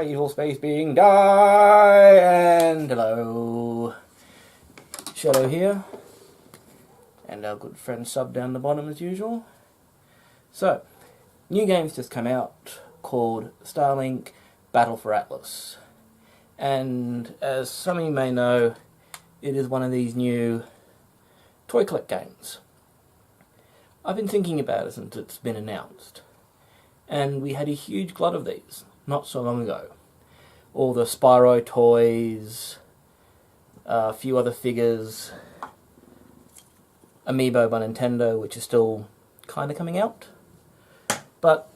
evil space being die, and hello, Shadow here, and our good friend Sub down the bottom as usual. So, new game's just come out called Starlink Battle for Atlas, and as some of you may know, it is one of these new toy collect games. I've been thinking about it since it's been announced, and we had a huge glut of these not so long ago. All the Spyro toys, a few other figures, Amiibo by Nintendo, which is still kind of coming out. But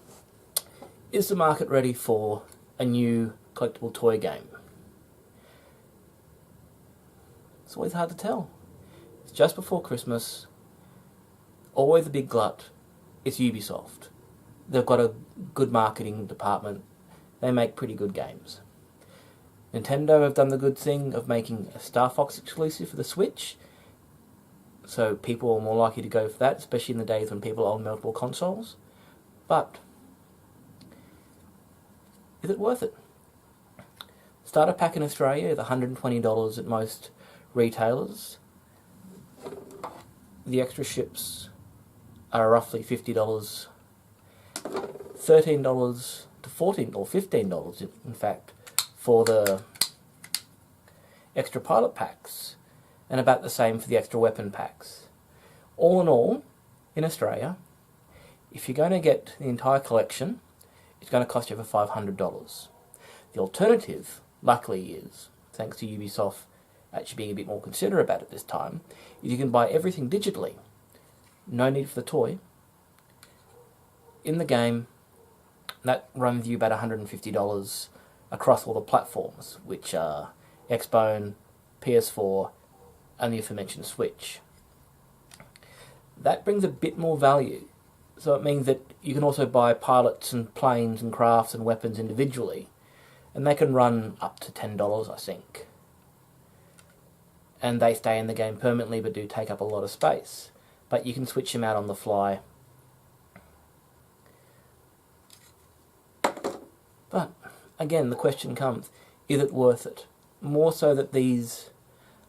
is the market ready for a new collectible toy game? It's always hard to tell. It's just before Christmas, always a big glut. It's Ubisoft. They've got a good marketing department. They make pretty good games. Nintendo have done the good thing of making a Star Fox exclusive for the Switch, so people are more likely to go for that, especially in the days when people own multiple consoles. But is it worth it? Starter pack in Australia is $120 at most retailers. The extra ships are roughly $50, $13 to $14 or $15 in fact for the extra pilot packs, and about the same for the extra weapon packs. All in all, in Australia, if you're going to get the entire collection, it's going to cost you over $500. The alternative, luckily, is, thanks to Ubisoft actually being a bit more considerate about it this time, is you can buy everything digitally. No need for the toy. In the game, that runs you about $150 across all the platforms, which are Xbone, PS4, and the aforementioned Switch. That brings a bit more value. So it means that you can also buy pilots and planes and crafts and weapons individually, and they can run up to $10, I think. And they stay in the game permanently but do take up a lot of space. But you can switch them out on the fly. But, again, the question comes, is it worth it? More so that these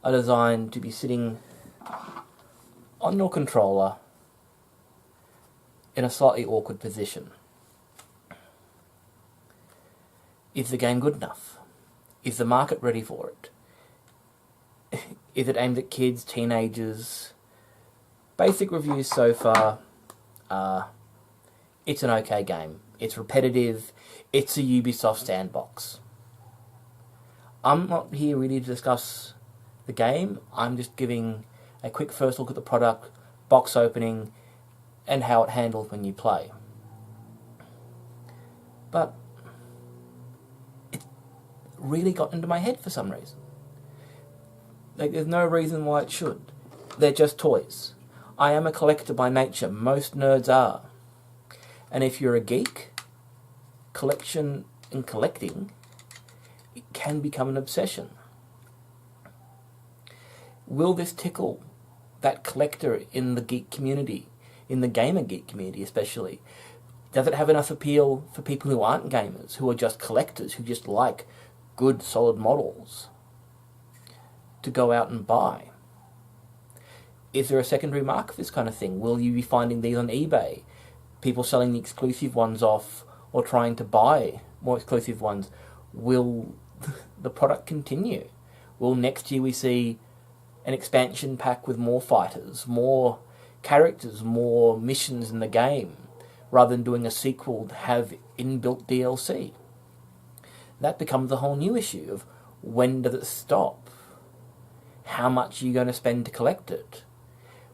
are designed to be sitting on your controller in a slightly awkward position. Is the game good enough? Is the market ready for it? Is it aimed at kids, teenagers? Basic reviews so far are, it's an okay game. It's repetitive. It's a Ubisoft sandbox. I'm not here really to discuss the game. I'm just giving a quick first look at the product, box opening, and how it handles when you play. But it really got into my head for some reason. Like, there's no reason why it should. They're just toys. I am a collector by nature. Most nerds are. And if you're a geek, collection and collecting, it can become an obsession. Will this tickle that collector in the geek community, in the gamer geek community especially? Does it have enough appeal for people who aren't gamers, who are just collectors, who just like good solid models, to go out and buy? Is there a secondary market for this kind of thing? Will you be finding these on eBay? People selling the exclusive ones off or trying to buy more exclusive ones? Will the product continue? Will next year we see an expansion pack with more fighters, more characters, more missions in the game, rather than doing a sequel to have inbuilt DLC? That becomes a whole new issue of when does it stop? How much are you going to spend to collect it?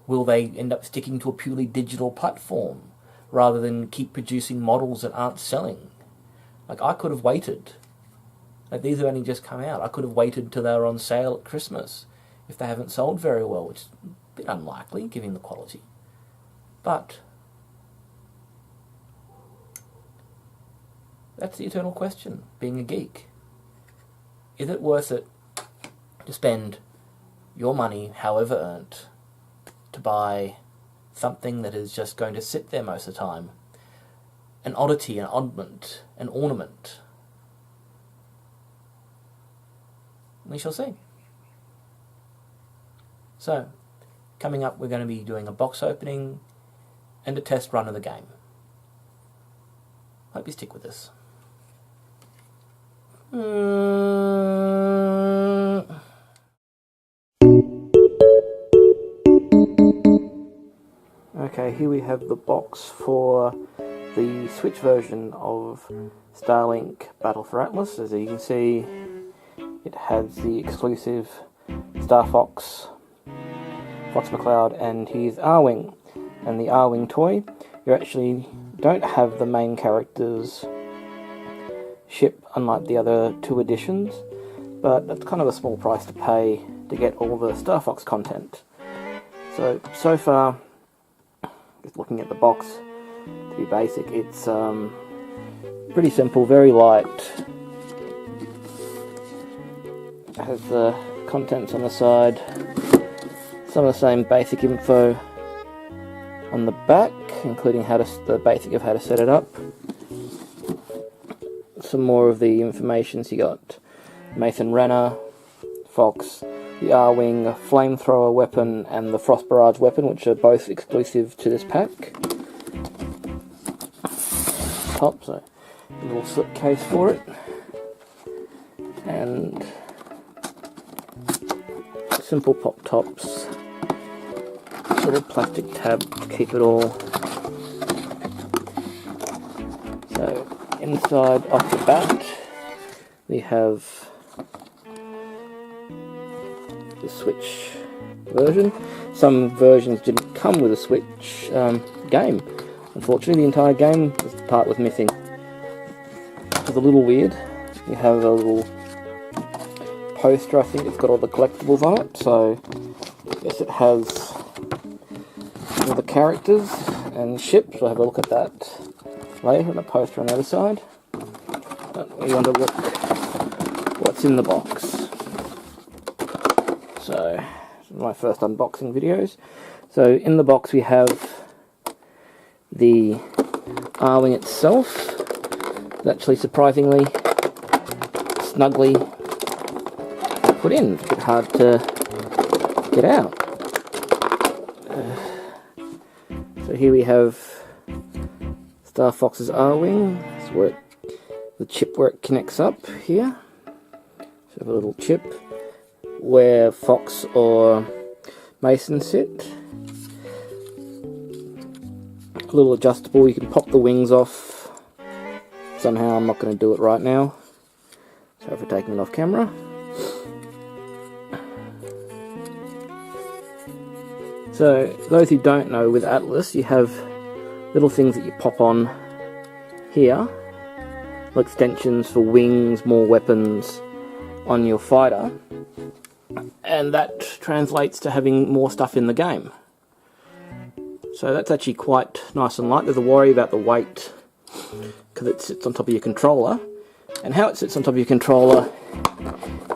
Will they end up sticking to a purely digital platform rather than keep producing models that aren't selling? Like, I could have waited. Like, these have only just come out. I could have waited till they were on sale at Christmas if they haven't sold very well, which is a bit unlikely given the quality. But that's the eternal question, being a geek. Is it worth it to spend your money, however earned, to buy something that is just going to sit there most of the time? An oddity, an oddment, an ornament. we shall see. So, coming up, we're going to be doing a box opening and a test run of the game. Hope you stick with us. Okay, here we have the box for the Switch version of Starlink Battle for Atlas. As you can see, it has the exclusive Star Fox, Fox McCloud and his R-Wing. And the R-Wing toy, you actually don't have the main character's ship, unlike the other two editions, but that's kind of a small price to pay to get all the Star Fox content. So far, just looking at the box, to be basic, it's pretty simple, very light. It has the contents on the side, some of the same basic info on the back, including the basic of how to set it up. Some more of the information. So you got Mason Renner, Fox, the R-Wing, flamethrower weapon, and the Frost Barrage weapon, which are both exclusive to this pack. Top, so a little slipcase for it, and simple pop tops. Little plastic tab to keep it all. So inside, off the bat, we have the Switch version. Some versions didn't come with a Switch game. Unfortunately, the entire game part was missing. It was a little weird. You have a little poster. I think it's got all the collectibles on it. So I guess it has all the characters and ships. We'll have a look at that later, and a poster on the other side. But we want to look what's in the box. So, this is my first unboxing videos. So in the box we have the R-Wing itself. It's actually surprisingly snugly put in. It's a bit hard to get out. So here we have Star Fox's R-Wing. That's where the chip where it connects up here. So we have a little chip where Fox or Mason sit. A little adjustable, you can pop the wings off. Somehow, I'm not going to do it right now. Sorry for taking it off camera. So, those who don't know, with Atlas, you have little things that you pop on here, like extensions for wings, more weapons on your fighter, and that translates to having more stuff in the game. So that's actually quite nice and light. There's a worry about the weight because it sits on top of your controller, and how it sits on top of your controller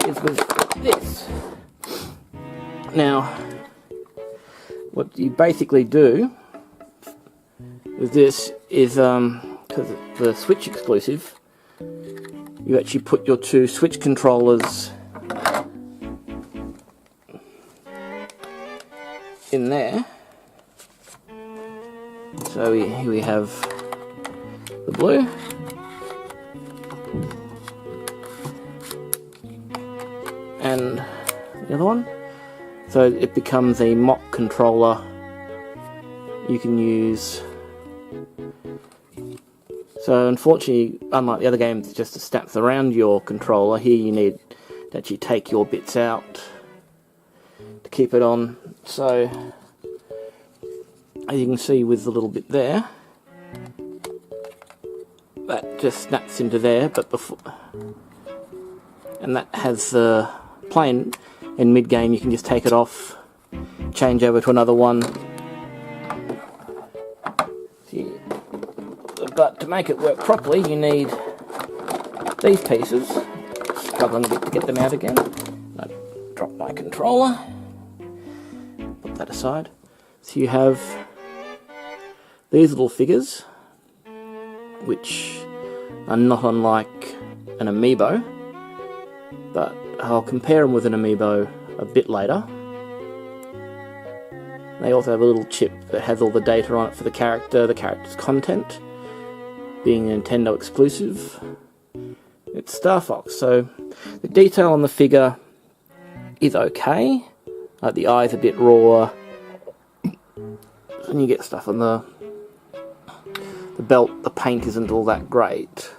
is with this. Now, what you basically do with this is, because it's the Switch exclusive, you actually put your two Switch controllers in there. So here we have the blue, and the other one. So it becomes a mock controller you can use. So unfortunately, unlike the other games, it just snaps around your controller. Here you need to actually take your bits out to keep it on. So as you can see with the little bit there, that just snaps into there, but before, and that has the plane in mid-game. You can just take it off, change over to another one. But to make it work properly, you need these pieces. Struggling a bit to get them out again. I drop my controller, put that aside. So you have these little figures, which are not unlike an amiibo, but I'll compare them with an amiibo a bit later. They also have a little chip that has all the data on it for the character's content, being a Nintendo exclusive. It's Star Fox, so the detail on the figure is okay. Like the eye's a bit raw. When you get stuff on the belt, the paint isn't all that great.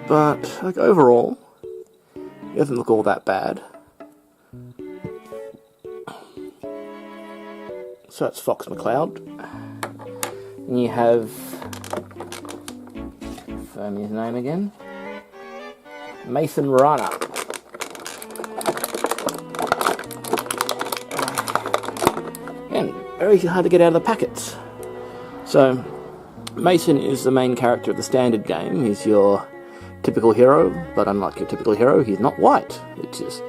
But like overall, it doesn't look all that bad. So that's Fox McCloud. And you have, confirm his name again, Mason Rana. And very hard to get out of the packets. So, Mason is the main character of the standard game. He's your typical hero, but unlike your typical hero, he's not white, which is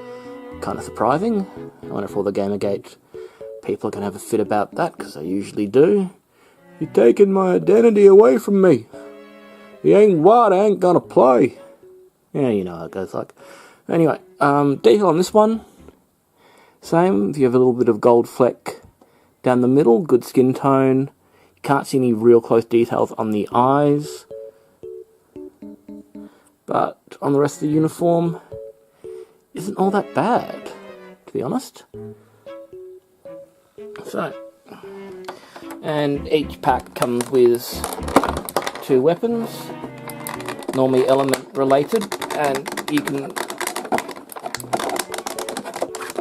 kind of surprising. I wonder if all the Gamergate people are going to have a fit about that, because they usually do. You're taking my identity away from me. He ain't white, I ain't gonna play. Yeah, you know how it goes like. Anyway, detail on this one. Same, if you have a little bit of gold fleck down the middle, good skin tone. You can't see any real close details on the eyes. But on the rest of the uniform, isn't all that bad, to be honest. So, and each pack comes with 2 weapons, normally element related, and you can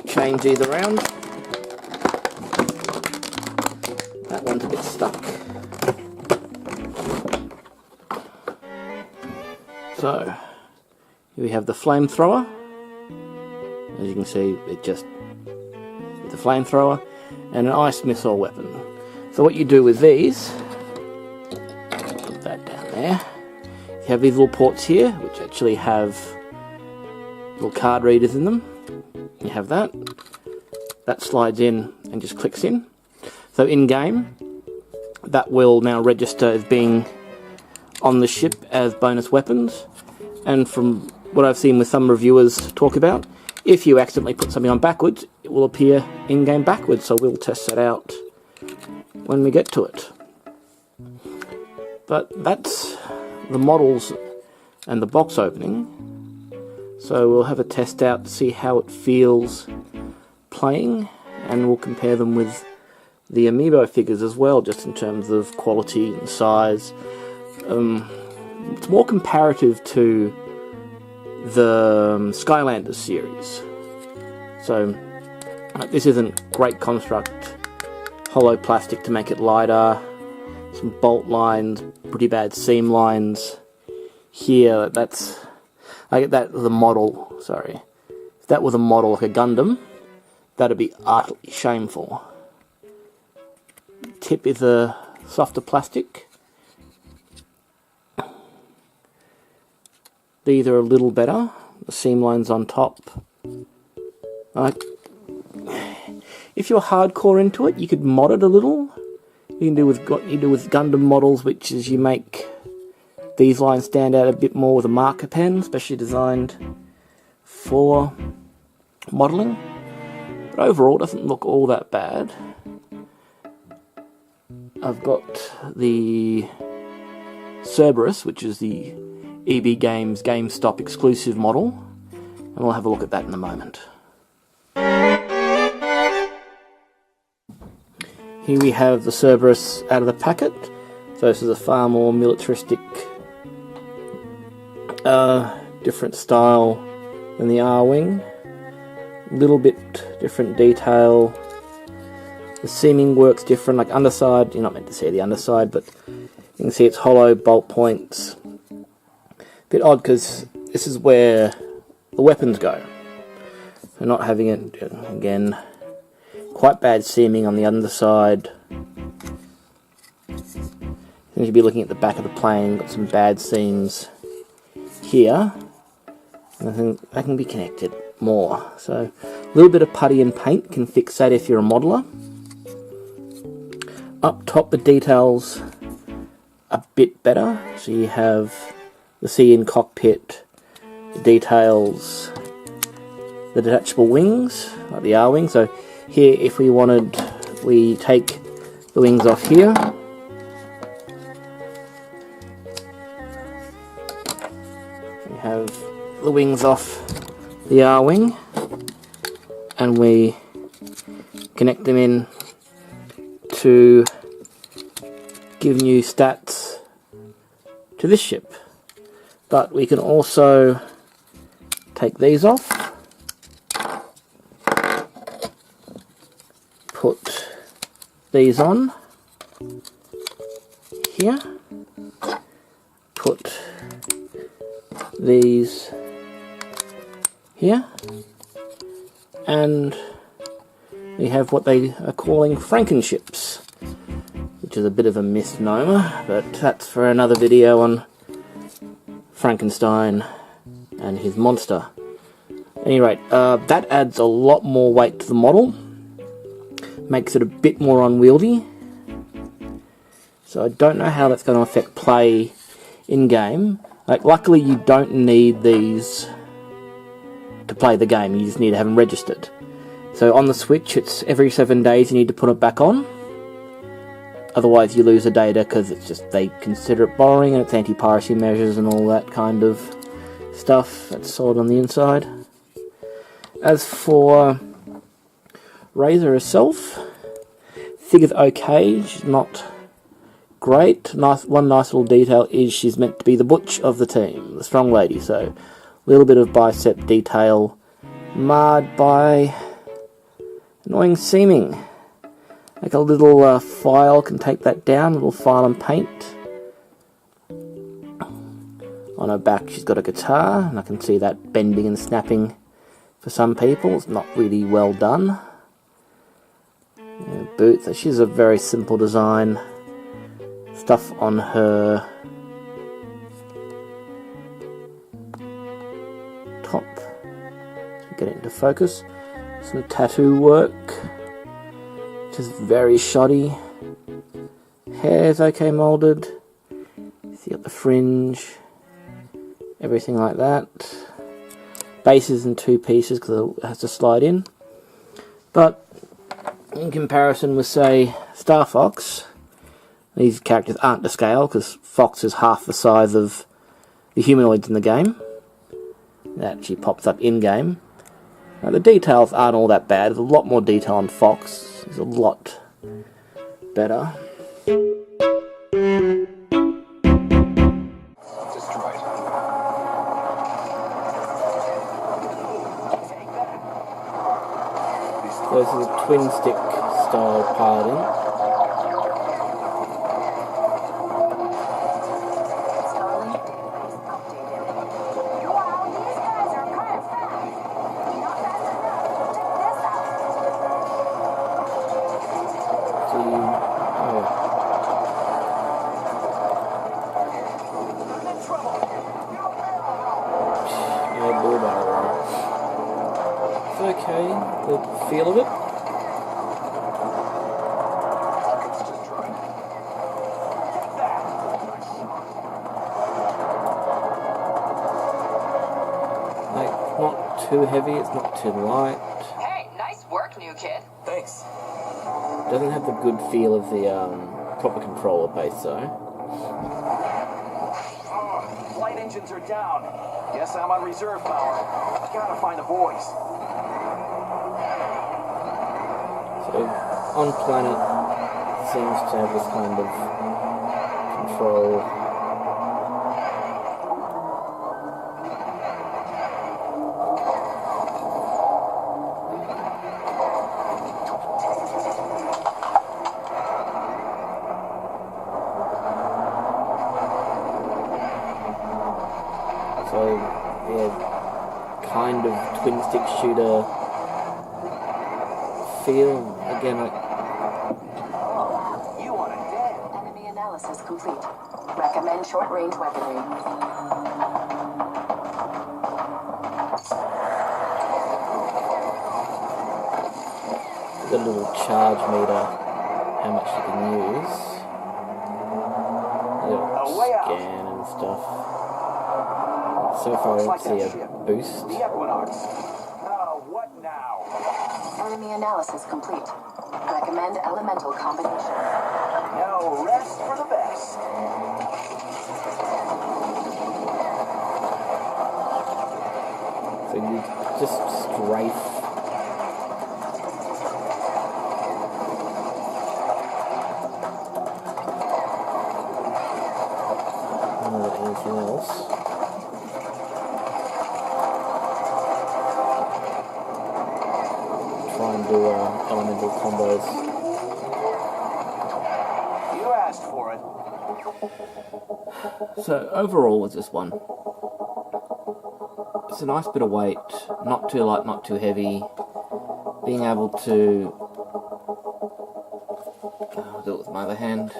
change these around. That one's a bit stuck. So, here we have the flamethrower. As you can see, it's a flamethrower and an ice missile weapon. So what you do with these, put that down there, you have these little ports here, which actually have little card readers in them. You have that slides in and just clicks in. So in game, that will now register as being on the ship as bonus weapons. And from what I've seen with some reviewers talk about, if you accidentally put something on backwards, it will appear in-game backwards, so we'll test that out when we get to it. But that's the models and the box opening. So we'll have a test out to see how it feels playing, and we'll compare them with the amiibo figures as well, just in terms of quality and size. It's more comparative to the Skylanders series. So this isn't great construct, hollow plastic to make it lighter, some bolt lines, pretty bad seam lines here. That's, I get that with a model, sorry. If that was a model like a Gundam, that'd be utterly shameful. Tip is a softer plastic. These are a little better. The seam lines on top. If you're hardcore into it, you could mod it a little. You can do with what you do with Gundam models, which is you make these lines stand out a bit more with a marker pen, especially designed for modelling. But overall, it doesn't look all that bad. I've got the Cerberus, which is the EB Games GameStop exclusive model, and we'll have a look at that in a moment. Here we have the Cerberus out of the packet. So this is a far more militaristic, different style than the R-Wing. A little bit different detail. The seaming works different, like underside, you're not meant to see the underside, but you can see it's hollow bolt points. Bit odd because this is where the weapons go. So not having it, again, quite bad seaming on the underside. You should be looking at the back of the plane, got some bad seams here. And I think that can be connected more. So a little bit of putty and paint can fix that if you're a modeler. Up top the details a bit better. So you have the sea in cockpit, details the detachable wings, like the R-wing. So here, if we wanted, we take the wings off here. We have the wings off the R-wing, and we connect them in to give new stats to this ship. But we can also take these off, put these on here, put these here, and we have what they are calling Frankenships, which is a bit of a misnomer, but that's for another video on Frankenstein and his monster. At any rate, that adds a lot more weight to the model, makes it a bit more unwieldy, so I don't know how that's going to affect play in-game. Like, luckily you don't need these to play the game, you just need to have them registered. So on the Switch, it's every 7 days you need to put it back on, otherwise you lose the data, because it's just, they consider it borrowing, and it's anti-piracy measures and all that kind of stuff that's sold on the inside. As for Razor herself, figure's okay, she's not great. One nice little detail is she's meant to be the butch of the team, the strong lady, so a little bit of bicep detail marred by annoying seaming. Like a little file can take that down, a little file and paint. On her back she's got a guitar, and I can see that bending and snapping for some people. It's not really well done. Boots, so she's a very simple design. Stuff on her top, so get it into focus. Some tattoo work, which is very shoddy. Hair's okay moulded. See, got the fringe, everything like that. Base is in 2 pieces because it has to slide in. But in comparison with, say, Star Fox, these characters aren't to scale because Fox is half the size of the humanoids in the game. That actually pops up in-game. The details aren't all that bad. There's a lot more detail on Fox. It's a lot better. So this is a twin stick style piloting. It's okay, the feel of it. Like, not too heavy, it's not too light. Hey, nice work, new kid. Thanks. Doesn't have the good feel of the proper controller base though. Flight engines are down. Guess I'm on reserve power. Gotta find the boys. So, on planet seems to have this kind of control. So, yeah, kind of twin stick shooter feel. Again, You want it dead. Enemy analysis complete. Recommend short-range weaponry. the little charge meter, how much you can use. Little scan and stuff. So far, Looks I like see that a ship. boost. The Equinox. Oh, what now? Enemy analysis complete. Recommend elemental combination. No rest for the best. So you just strafe. More than anything else. Try and do elemental combos. You asked for it. So overall with this one, it's a nice bit of weight, not too light, not too heavy. Being able to I'll do it with my other hand.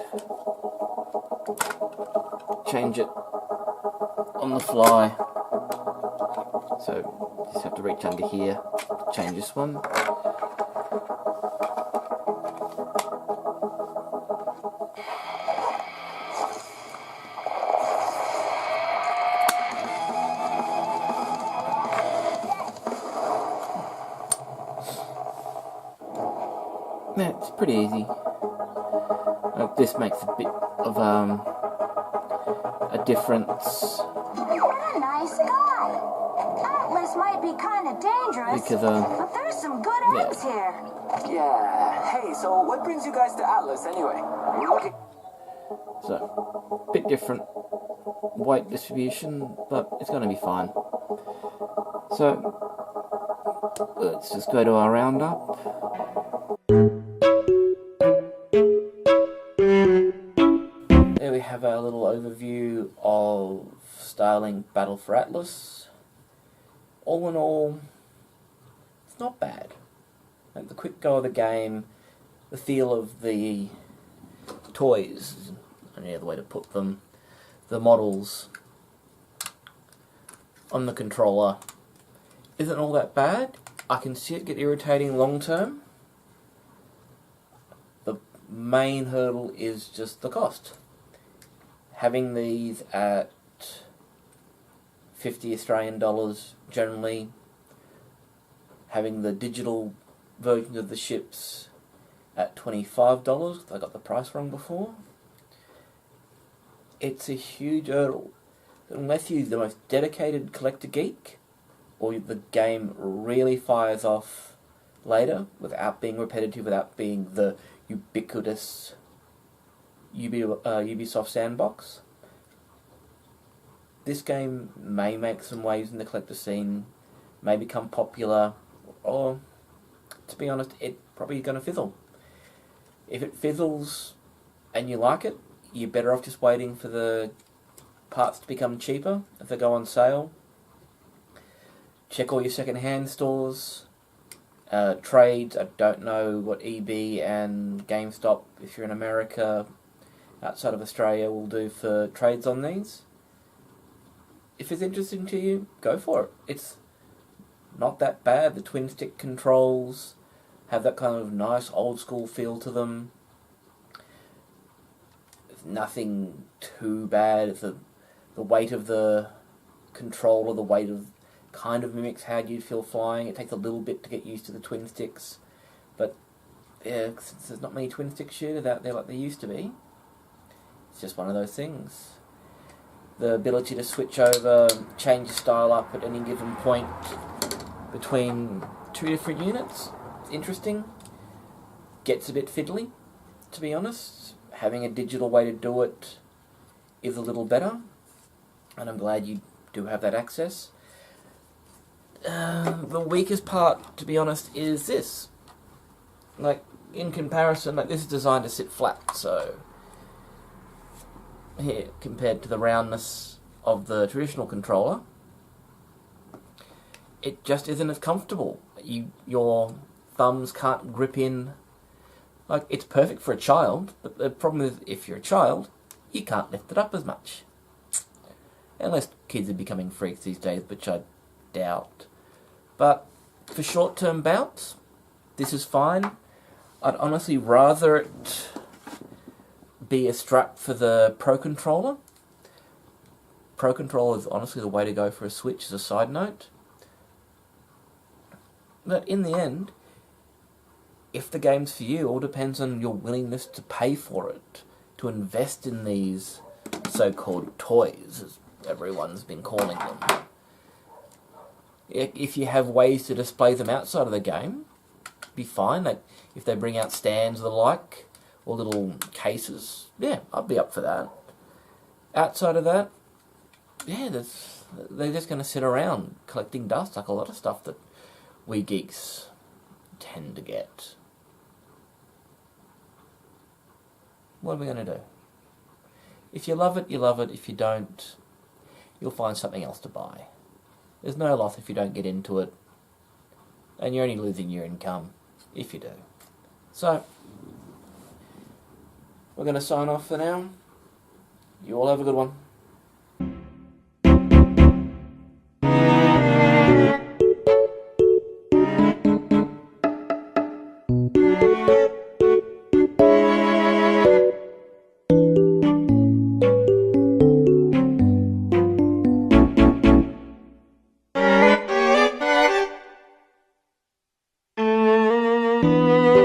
Change it on the fly. So just have to reach under here, change this one. Yeah, it's pretty easy. This makes a bit of a difference. What a nice guy. Atlas might be kind of dangerous, Because but there's some good yeah. eggs here. Yeah. Hey, so what brings you guys to Atlas anyway? We're looking. So, bit different weight distribution, but it's going to be fine. So, let's just go to our roundup. There we have our little overview of Starlink Battle for Atlas. All in all, it's not bad. Like the quick go of the game, the feel of the toys, any other way to put them, the models on the controller isn't all that bad. I can see it get irritating long term. The main hurdle is just the cost. Having these at $50 Australian generally, having the digital versions of the ships at $25, I got the price wrong before. It's a huge hurdle. Unless you're the most dedicated collector geek, or the game really fires off later without being repetitive, without being the ubiquitous Ubisoft sandbox, this game may make some waves in the collector scene, may become popular, or, to be honest, it's probably going to fizzle. If it fizzles and you like it, you're better off just waiting for the parts to become cheaper if they go on sale. Check all your second-hand stores, trades. I don't know what EB and GameStop, if you're in America, outside of Australia, will do for trades on these. If it's interesting to you, go for it. It's not that bad. The twin-stick controls have that kind of nice old-school feel to them. It's nothing too bad. It's the weight of the controller, the weight of kind of mimics how you'd feel flying. It takes a little bit to get used to the twin sticks, but yeah, since there's not many twin stick shooters out there like there used to be, it's just one of those things. The ability to switch over, change your style up at any given point between two different units, it's interesting. Gets a bit fiddly, to be honest. Having a digital way to do it is a little better, and I'm glad you do have that access. The weakest part, to be honest, is this. Like, in comparison, like this is designed to sit flat, so here, compared to the roundness of the traditional controller, it just isn't as comfortable. Your thumbs can't grip in. Like, it's perfect for a child, but the problem is, if you're a child, you can't lift it up as much. Unless kids are becoming freaks these days, which I doubt. But for short-term bouts, this is fine. I'd honestly rather it be a strap for the Pro Controller. Pro Controller is honestly the way to go for a Switch, as a side note. But in the end, if the game's for you, all depends on your willingness to pay for it, to invest in these so-called toys, as everyone's been calling them. If you have ways to display them outside of the game, be fine. Like if they bring out stands or the like, or little cases, yeah, I'd be up for that. Outside of that, yeah, they're just going to sit around collecting dust, like a lot of stuff that we geeks tend to get. What are we going to do? If you love it, you love it. If you don't, you'll find something else to buy. There's no loss if you don't get into it, and you're only losing your income if you do. So, we're going to sign off for now. You all have a good one. Thank you.